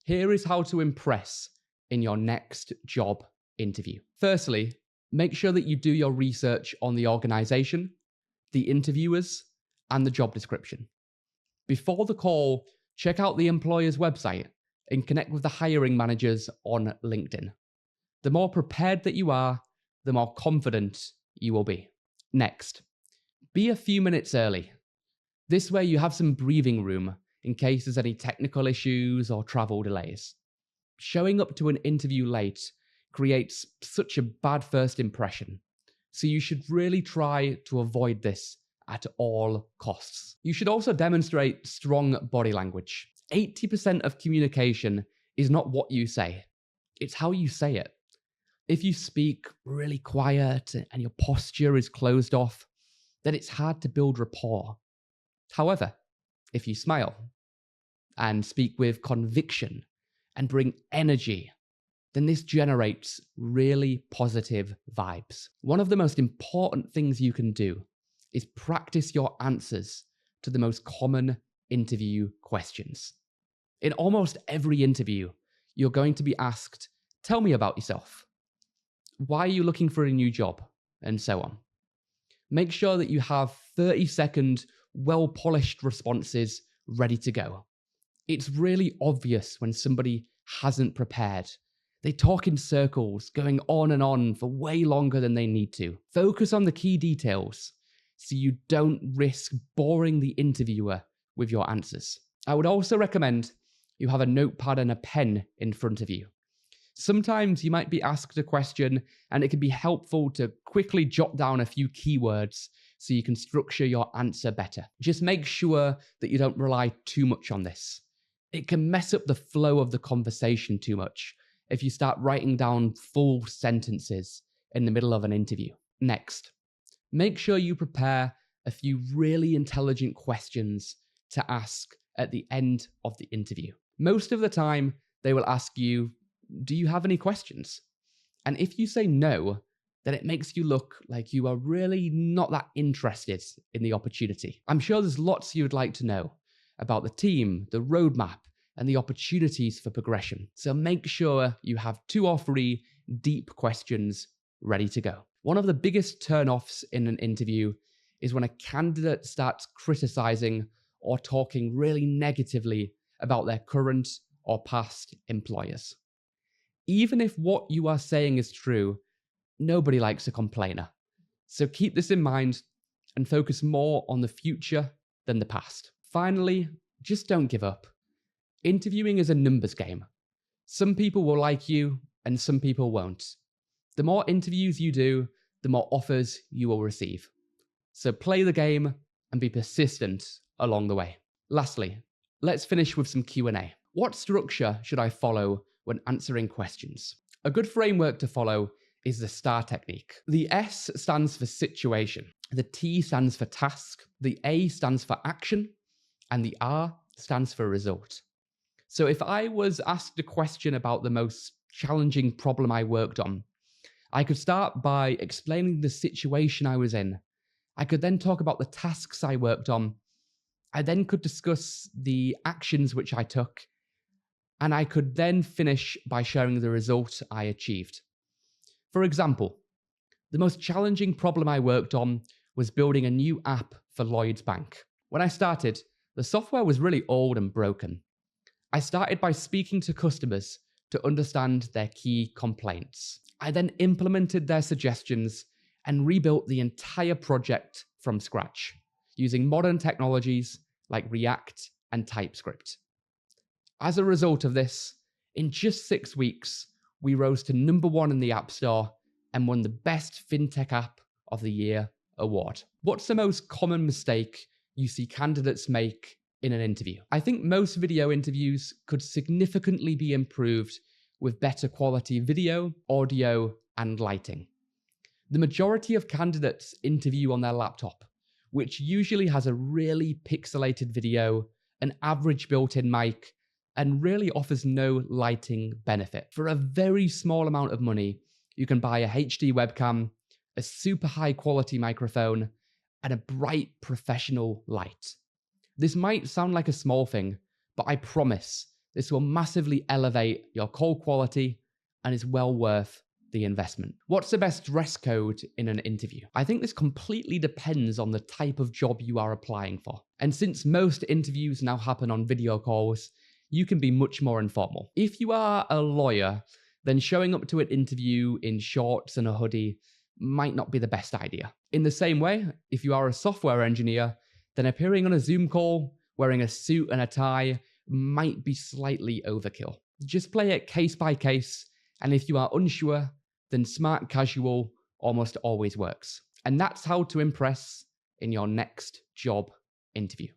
Here is how to impress in your next job interview. Firstly, make sure that you do your research on the organization, the interviewers, and the job description. Before the call, check out the employer's website and connect with the hiring managers on LinkedIn. The more prepared that you are, the more confident you will be. Next, be a few minutes early. This way you have some breathing room in case there's any technical issues or travel delays. Showing up to an interview late creates such a bad first impression, so you should really try to avoid this at all costs. You should also demonstrate strong body language. 80% of communication is not what you say, it's how you say it. If you speak really quiet and your posture is closed off, then it's hard to build rapport. However, if you smile and speak with conviction and bring energy, then this generates really positive vibes. One of the most important things you can do is practice your answers to the most common interview questions. In almost every interview, you're going to be asked, tell me about yourself. Why are you looking for a new job? And so on. Make sure that you have 30-second, well-polished responses ready to go. It's really obvious when somebody hasn't prepared. They talk in circles, going on and on for way longer than they need to. Focus on the key details so you don't risk boring the interviewer with your answers. I would also recommend you have a notepad and a pen in front of you. Sometimes you might be asked a question and it can be helpful to quickly jot down a few keywords so you can structure your answer better. Just make sure that you don't rely too much on this. It can mess up the flow of the conversation too much if you start writing down full sentences in the middle of an interview. Next, make sure you prepare a few really intelligent questions to ask at the end of the interview. Most of the time, they will ask you, do you have any questions? And if you say no, then it makes you look like you are really not that interested in the opportunity. I'm sure there's lots you would like to know about the team, the roadmap, and the opportunities for progression. So make sure you have 2 or 3 deep questions ready to go. One of the biggest turn-offs in an interview is when a candidate starts criticizing or talking really negatively about their current or past employers. Even if what you are saying is true, nobody likes a complainer. So keep this in mind and focus more on the future than the past. Finally, just don't give up. Interviewing is a numbers game. Some people will like you and some people won't. The more interviews you do, the more offers you will receive. So play the game and be persistent along the way. Lastly, let's finish with some Q&A. What structure should I follow when answering questions? A good framework to follow is the STAR technique. The S stands for situation, the T stands for task, the A stands for action, and the R stands for result. So if I was asked a question about the most challenging problem I worked on, I could start by explaining the situation I was in. I could then talk about the tasks I worked on. I then could discuss the actions which I took, and I could then finish by sharing the result I achieved. For example, the most challenging problem I worked on was building a new app for Lloyds Bank. When I started, the software was really old and broken. I started by speaking to customers to understand their key complaints. I then implemented their suggestions and rebuilt the entire project from scratch, using modern technologies like React and TypeScript. As a result of this, in just 6 weeks, we rose to #1 in the App Store and won the Best FinTech App of the Year award. What's the most common mistake you see candidates make in an interview? I think most video interviews could significantly be improved with better quality video, audio, and lighting. The majority of candidates interview on their laptop, which usually has a really pixelated video, an average built-in mic, and really offers no lighting benefit. For a very small amount of money, you can buy a HD webcam, a super high quality microphone, and a bright professional light. This might sound like a small thing, but I promise This will massively elevate your call quality and is well worth the investment. What's the best dress code in an interview? I think this completely depends on the type of job you are applying for. And since most interviews now happen on video calls, you can be much more informal. If you are a lawyer, then showing up to an interview in shorts and a hoodie might not be the best idea. In the same way, if you are a software engineer, then appearing on a Zoom call wearing a suit and a tie might be slightly overkill. Just play it case by case, and if you are unsure, then smart casual almost always works. And that's how to impress in your next job interview.